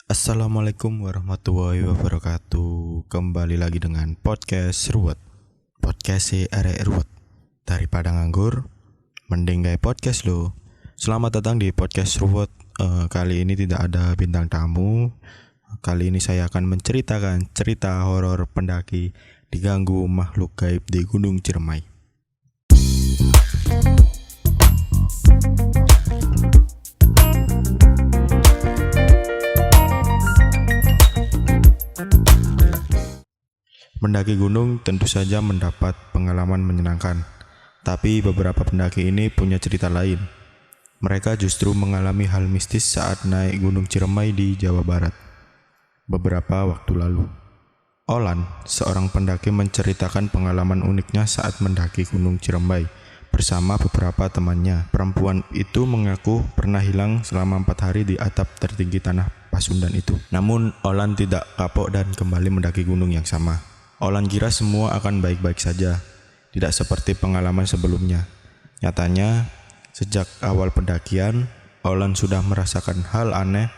Assalamualaikum warahmatullahi wabarakatuh. Kembali lagi dengan podcast Ruwet. Podcast si arek ruwet. Daripada nganggur, mending gawe podcast lo. Selamat datang di podcast Ruwet. Kali ini tidak ada bintang tamu. Kali ini saya akan menceritakan cerita horor pendaki diganggu makhluk gaib di Gunung Ciremai. Mendaki gunung tentu saja mendapat pengalaman menyenangkan, tapi beberapa pendaki ini punya cerita lain. Mereka justru mengalami hal mistis saat naik Gunung Ciremai di Jawa Barat beberapa waktu lalu. Olan, seorang pendaki, menceritakan pengalaman uniknya saat mendaki Gunung Ciremai bersama beberapa temannya. Perempuan itu mengaku pernah hilang selama 4 hari di atap tertinggi tanah Pasundan itu. Namun Olan tidak kapok dan kembali mendaki gunung yang sama. Olan kira semua akan baik-baik saja, tidak seperti pengalaman sebelumnya. Nyatanya, sejak awal pendakian, Olan sudah merasakan hal aneh.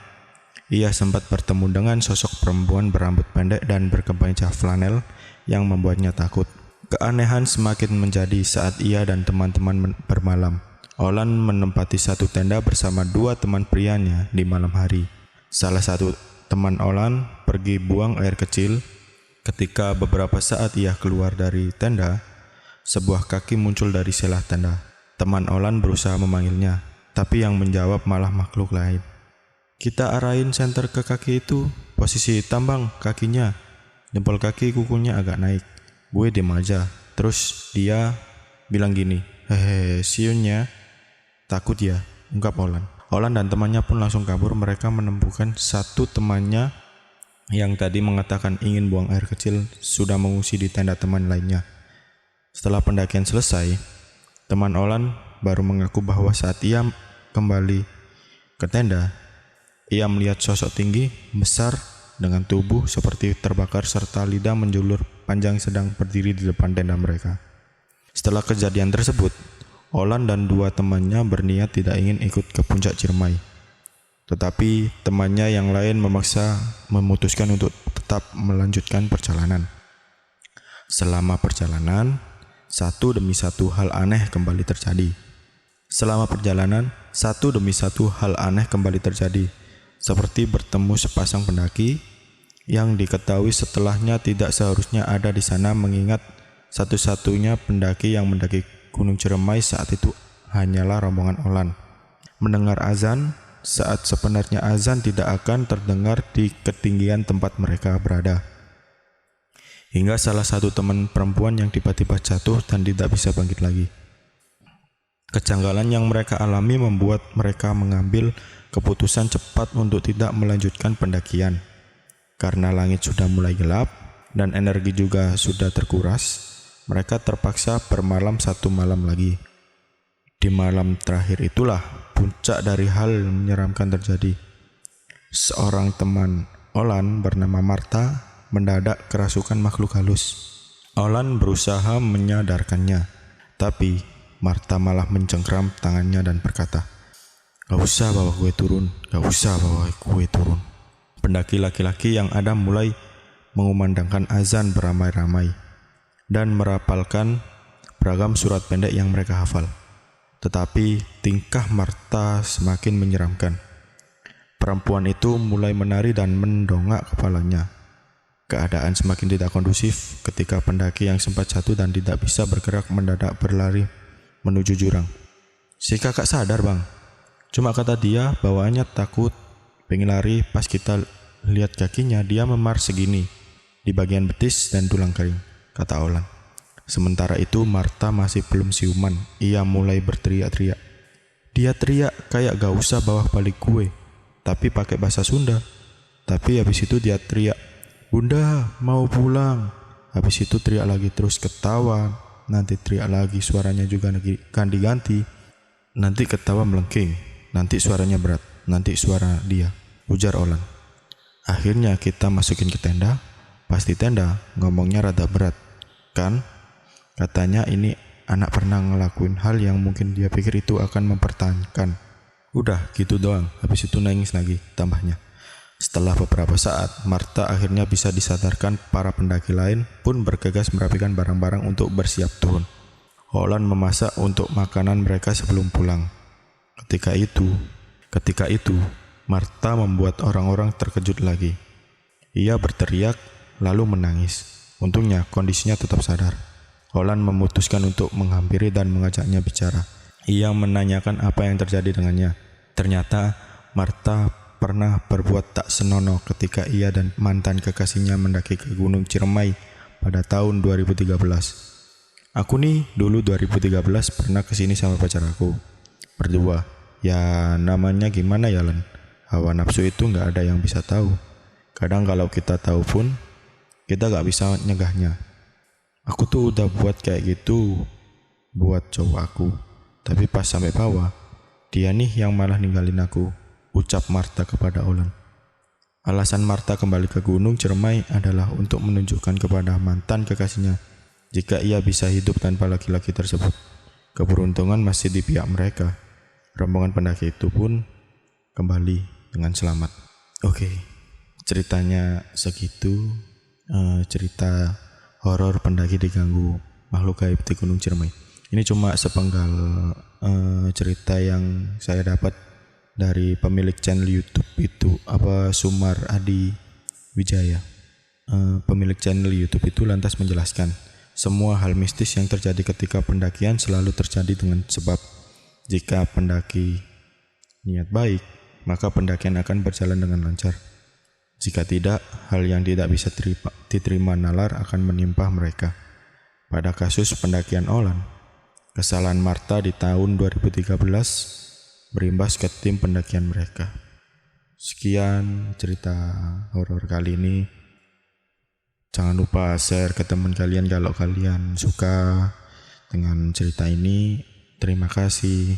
Ia sempat bertemu dengan sosok perempuan berambut pendek dan berkemeja flanel yang membuatnya takut. Keanehan semakin menjadi saat ia dan teman-teman bermalam. Olan menempati satu tenda bersama 2 teman prianya di malam hari. Salah satu teman Olan pergi buang air kecil. Ketika beberapa saat ia keluar dari tenda, sebuah kaki muncul dari selah tenda. Teman Olan berusaha memanggilnya, tapi yang menjawab malah makhluk lain. "Kita arahin senter ke kaki itu, posisi tambang kakinya. Jempol kaki kukunya agak naik." Gue diem aja. Terus dia bilang gini, "Hehe, siunnya." "Takut ya?" ungkap Olan. Olan dan temannya pun langsung kabur. Mereka menemukan satu temannya yang tadi mengatakan ingin buang air kecil sudah mengungsi di tenda teman lainnya. Setelah pendakian selesai, teman Olan baru mengaku bahwa saat ia kembali ke tenda, ia melihat sosok tinggi, besar, dengan tubuh seperti terbakar serta lidah menjulur panjang sedang berdiri di depan tenda mereka. Setelah kejadian tersebut, Olan dan 2 temannya berniat tidak ingin ikut ke puncak Ciremai. Tetapi temannya yang lain memutuskan untuk tetap melanjutkan perjalanan. Selama perjalanan, satu demi satu hal aneh kembali terjadi. Seperti bertemu sepasang pendaki yang diketahui setelahnya tidak seharusnya ada di sana, mengingat satu-satunya pendaki yang mendaki Gunung Ciremai saat itu hanyalah rombongan Olan. Mendengar azan saat sebenarnya azan tidak akan terdengar di ketinggian tempat mereka berada. Hingga salah satu teman perempuan yang tiba-tiba jatuh dan tidak bisa bangkit lagi. Kejanggalan yang mereka alami membuat mereka mengambil keputusan cepat untuk tidak melanjutkan pendakian. Karena langit sudah mulai gelap dan energi juga sudah terkuras, mereka terpaksa bermalam 1 malam lagi. Di malam terakhir itulah puncak dari hal menyeramkan terjadi. Seorang teman Olan bernama Marta mendadak kerasukan makhluk halus. Olan berusaha menyadarkannya, tapi Marta malah mencengkram tangannya dan berkata, "Gak usah bawa gue turun. Pendaki laki-laki yang ada mulai mengumandangkan azan beramai-ramai dan merapalkan beragam surat pendek yang mereka hafal. Tetapi tingkah Marta semakin menyeramkan. Perempuan itu mulai menari dan mendongak kepalanya. Keadaan semakin tidak kondusif ketika pendaki yang sempat jatuh dan tidak bisa bergerak mendadak berlari menuju jurang. "Si kakak sadar bang, cuma kata dia bawaannya takut, pengen lari, pas kita lihat kakinya dia memar segini di bagian betis dan tulang kering," kata Olan. Sementara itu Marta masih belum siuman. Ia mulai berteriak-teriak. Dia teriak kayak gak usah bawa balik gue, tapi pakai bahasa Sunda. Tapi habis itu dia teriak, "Bunda, mau pulang." Habis itu teriak lagi, terus ketawa. Nanti teriak lagi, suaranya juga ganti-ganti. Nanti ketawa melengking, nanti suaranya berat, nanti suara dia, ujar Olan. Akhirnya kita masukin ke tenda. Pas di tenda ngomongnya rada berat. Kan? Katanya ini anak pernah ngelakuin hal yang mungkin dia pikir itu akan mempertahankan. Udah gitu doang, habis itu nangis lagi tambahnya. Setelah beberapa saat, Martha akhirnya bisa disadarkan. Para pendaki lain pun bergegas merapikan barang-barang untuk bersiap turun. Holland memasak untuk makanan mereka sebelum pulang. Ketika itu, Martha membuat orang-orang terkejut lagi. Ia berteriak, lalu menangis. Untungnya kondisinya tetap sadar. Holland memutuskan untuk menghampiri dan mengajaknya bicara. Ia menanyakan apa yang terjadi dengannya. Ternyata Martha pernah berbuat tak senonoh ketika ia dan mantan kekasihnya mendaki ke Gunung Ciremai pada tahun 2013. Aku nih dulu 2013 pernah kesini sama pacar aku. Berdua. Ya namanya gimana ya Len? Hawa nafsu itu gak ada yang bisa tahu. Kadang kalau kita tahu pun, kita gak bisa nyegahnya. Aku tuh udah buat kayak gitu buat cowok aku. Tapi pas sampai bawah, dia nih yang malah ninggalin aku, ucap Martha kepada Holland. Alasan Martha kembali ke Gunung Ciremai adalah untuk menunjukkan kepada mantan kekasihnya jika ia bisa hidup tanpa laki-laki tersebut. Keberuntungan masih di pihak mereka. Rombongan pendaki itu pun kembali dengan selamat. Oke, ceritanya segitu. Cerita horor pendaki diganggu makhluk gaib di Gunung Ciremai. Ini cuma sepenggal cerita yang saya dapat dari pemilik channel YouTube itu Sumar Adi Wijaya. Pemilik channel YouTube itu lantas menjelaskan, semua hal mistis yang terjadi ketika pendakian selalu terjadi dengan sebab. Jika pendaki niat baik, maka pendakian akan berjalan dengan lancar. Jika tidak, hal yang tidak bisa diterima nalar akan menimpa mereka. Pada kasus pendakian Holland, kesalahan Martha di tahun 2013 berimbas ke tim pendakian mereka. Sekian cerita horor kali ini. Jangan lupa share ke teman kalian kalau kalian suka dengan cerita ini. Terima kasih.